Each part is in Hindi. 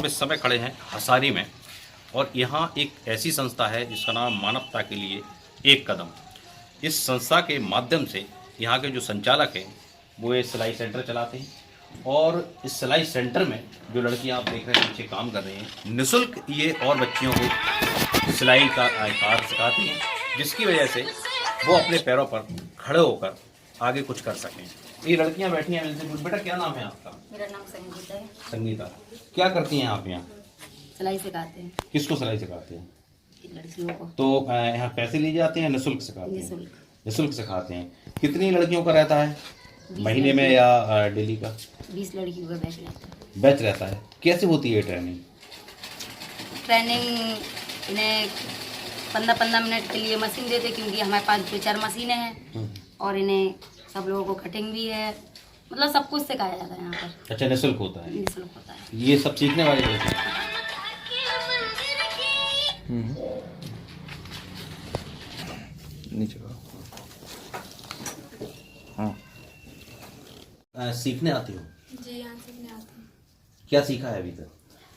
हम इस समय खड़े हैं हसारी में और यहाँ एक ऐसी संस्था है जिसका नाम मानवता के लिए एक कदम। इस संस्था के माध्यम से यहाँ के जो संचालक हैं वो ये सिलाई सेंटर चलाते हैं और इस सिलाई सेंटर में जो लड़कियाँ आप देख रहे हैं पीछे काम कर रही हैं, निःशुल्क ये और बच्चियों को सिलाई का कार्य सिखाती हैं, जिसकी वजह से वो अपने पैरों पर खड़े होकर आगे कुछ कर सकें। ये लड़कियाँ बैठी हैं मिलते। बेटा क्या नाम है आपका? मेरा नाम संगीता है। संगीता, क्या करती हैं आप यहाँ? सिलाई सिखाते हैं। किसको सिलाई सिखाते हैं? लड़कियों को। तो यहाँ पैसे लिए जाते हैं, निःशुल्क सिखाते हैं? निःशुल्क। निःशुल्क सिखाते हैं। कितनी लड़कियों का रहता है महीने में या डेली का? 20 लड़कियों का बैच रहता है। बैच रहता है। कैसे होती है ट्रेनिंग? इन्हें 15-15 मिनट के लिए मशीन देते, क्योंकि हमारे पास 2-4 मशीनें हैं और इन्हें सब लोगों को कटिंग भी है, मतलब सब कुछ सिखाया जाता है यहाँ पर। अच्छा, निःशुल्क होता है? निःशुल्क होता है। ये सब सीखने वाले लोग हैं। नीचे हाँ। सीखने आती हो? जी यहाँ सीखने आते हैं। क्या सीखा है अभी तक?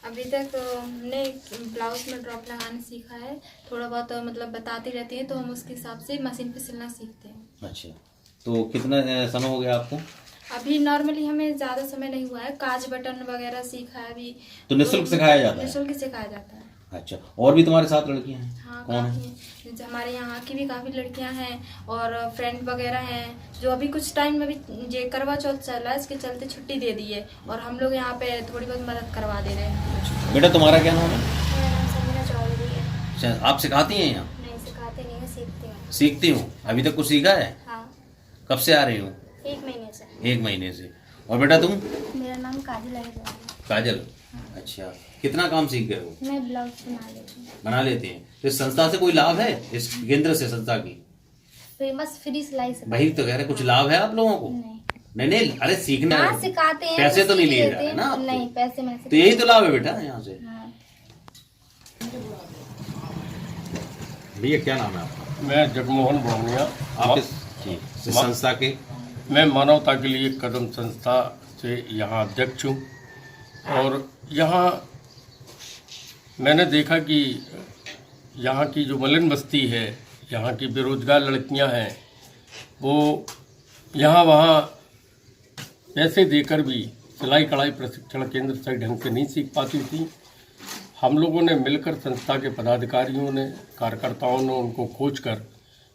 अभी तक हमने ब्लाउज में ड्रॉप लगाना सीखा है, थोड़ा बहुत मतलब बताती रहती है तो हम उसके हिसाब से मशीन पे सिलना सीखते हैं। अच्छा, तो कितना समय हो गया आपको? अभी नॉर्मली हमें ज़्यादा समय नहीं हुआ है, काज बटन वगैरह सीखा है अभी। तो निःशुल्क सिखाया जाता है? निःशुल्क सिखाया जाता है। अच्छा, और भी तुम्हारे साथ लड़कियां हैं? हाँ, कौन है? काफ़ी हैं। हमारे यहाँ की भी काफ़ी लड़कियां हैं और फ्रेंड वगैरह हैं, जो अभी कुछ टाइम में भी ये करवा चौथ चल रहा है, इसके चलते छुट्टी दे दी है और हम लोग यहाँ पे थोड़ी बहुत मदद करवा दे रहे हैं। बेटा तुम्हारा क्या नाम है? मेरा नाम समीना चौधरी है। अच्छा, आप सिखाती हैं यहाँ? नहीं सिखाते नहीं है, सीखते हैं। सीखती हूँ। अभी तक कुछ सीखा है? हाँ, कब से आ रही हूँ? 1 महीने से। 1 महीने से। और बेटा तुम? मेरा नाम काजल है। काजल। अच्छा, कितना काम सीख गए हो? मैं ब्लाउज बना लेती हूँ। बना लेते हैं। तो इस संस्था से कोई लाभ है, इस केंद्र से, संस्था की? फेमस फ्री सिलाई से। वही तो कह रहे, कुछ लाभ है आप लोगों को? नहीं, नहीं, अरे सीखना हाँ है। सिखाते हैं, पैसे तो नहीं सीख लिए जा लेते रहे हैं। ना आपके? नहीं, पैसे में तो यही तो लाभ है बेटा यहाँ से। हाँ। भैया क्या नाम है आपका? मैं जगमोहन बोनिया, आप इस संस्था के? मैं मानवता के लिए एक कदम संस्था से यहाँ अध्यक्ष हूँ और यहाँ मैंने देखा कि यहाँ की जो मलिन बस्ती है, यहाँ की बेरोजगार लड़कियाँ हैं, वो यहाँ वहाँ पैसे देकर भी सिलाई कढ़ाई प्रशिक्षण केंद्र सही ढंग से नहीं सीख पाती थी। हम लोगों ने मिलकर, संस्था के पदाधिकारियों ने, कार्यकर्ताओं ने उनको खोज कर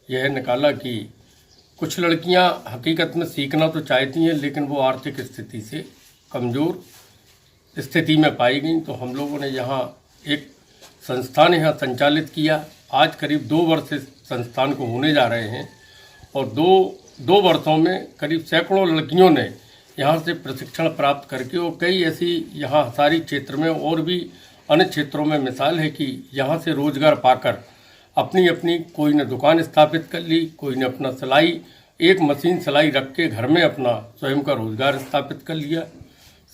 यह निकाला कि कुछ लड़कियां हकीकत में सीखना तो चाहती हैं, लेकिन वो आर्थिक स्थिति से कमज़ोर स्थिति में पाई गई। तो हम लोगों ने यहाँ एक संस्थान यहाँ संचालित किया। आज करीब 2 वर्ष इस संस्थान को होने जा रहे हैं और दो वर्षों में करीब सैकड़ों लड़कियों ने यहाँ से प्रशिक्षण प्राप्त करके, और कई ऐसी यहाँ हसारी क्षेत्र में और भी अन्य क्षेत्रों में मिसाल है कि यहाँ से रोजगार पाकर अपनी अपनी कोई ने दुकान स्थापित कर ली, कोई ने अपना सिलाई, एक मशीन सिलाई रख के घर में अपना स्वयं का रोजगार स्थापित कर लिया।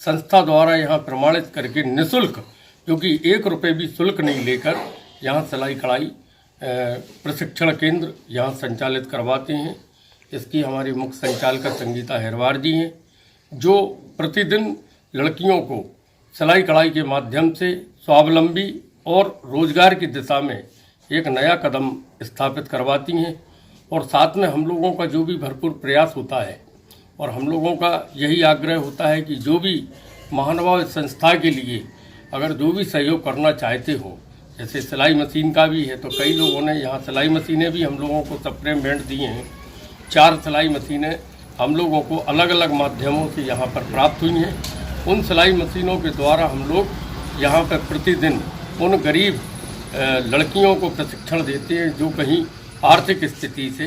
संस्था द्वारा यहाँ प्रमाणित करके निःशुल्क, क्योंकि 1 रुपये भी शुल्क नहीं लेकर यहाँ सिलाई कढ़ाई प्रशिक्षण केंद्र यहाँ संचालित करवाते हैं। इसकी हमारी मुख्य संचालिका संगीता हेरवार जी हैं, जो प्रतिदिन लड़कियों को सिलाई कढ़ाई के माध्यम से स्वावलंबी और रोजगार की दिशा में एक नया कदम स्थापित करवाती हैं। और साथ में हम लोगों का जो भी भरपूर प्रयास होता है और हम लोगों का यही आग्रह होता है कि जो भी महानुभाव इस संस्था के लिए अगर जो भी सहयोग करना चाहते हो, जैसे सिलाई मशीन का भी है, तो कई लोगों ने यहाँ सिलाई मशीनें भी हम लोगों को सप्रेम भेंट दिए हैं। 4 सिलाई मशीनें हम लोगों को अलग अलग माध्यमों से यहाँ पर प्राप्त हुई हैं। उन सिलाई मशीनों के द्वारा हम लोग यहाँ पर प्रतिदिन उन गरीब लड़कियों को प्रशिक्षण देते हैं जो कहीं आर्थिक स्थिति से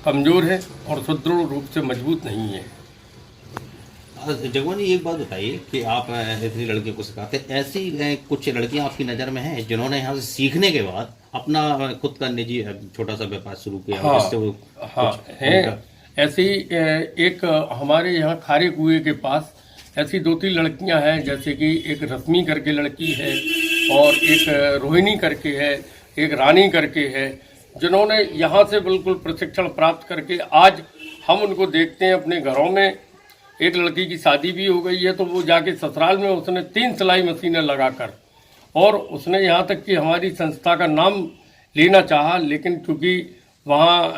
कमज़ोर है और सुदृढ़ रूप से मजबूत नहीं है। जगमोहन जी, एक बात बताइए कि आप इतनी लड़कियों को सिखाते हैं, ऐसी कुछ लड़कियां आपकी नज़र में हैं जिन्होंने यहाँ से सीखने के बाद अपना खुद का निजी छोटा सा व्यापार शुरू किया? हाँ, हैं ऐसी। एक हमारे यहाँ खारे कुएं के पास ऐसी 2-3 लड़कियां हैं, जैसे कि एक रश्मि करके लड़की है और एक रोहिणी करके है, एक रानी करके है, जिन्होंने यहाँ से बिल्कुल प्रशिक्षण प्राप्त करके आज हम उनको देखते हैं अपने घरों में एक लड़की की शादी भी हो गई है, तो वो जाके ससुराल में उसने 3 सिलाई मशीनें लगाकर, और उसने यहाँ तक कि हमारी संस्था का नाम लेना चाहा, लेकिन चूंकि वहाँ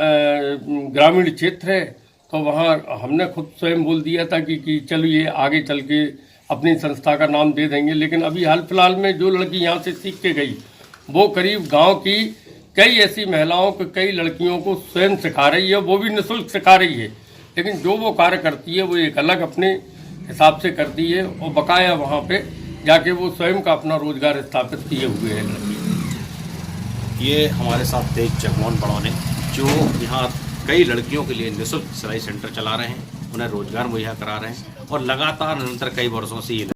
ग्रामीण क्षेत्र है तो वहाँ हमने खुद स्वयं बोल दिया था कि चलिए आगे चल के अपनी संस्था का नाम दे देंगे। लेकिन अभी हाल फिलहाल में जो लड़की यहाँ से सीख के गई वो करीब गांव की कई ऐसी महिलाओं को, कई लड़कियों को स्वयं सिखा रही है, वो भी निःशुल्क सिखा रही है। लेकिन जो वो कार्य करती है वो एक अलग अपने हिसाब से करती है, और बकाया वहाँ पे जाके वो स्वयं का अपना रोजगार स्थापित किए हुए है लड़की। ये हमारे साथ थे जगमोहन बड़ौने, जो यहाँ कई लड़कियों के लिए निःशुल्क सिलाई सेंटर चला रहे हैं, उन्हें रोजगार मुहैया करा रहे हैं, और लगातार निरंतर कई वर्षों से ये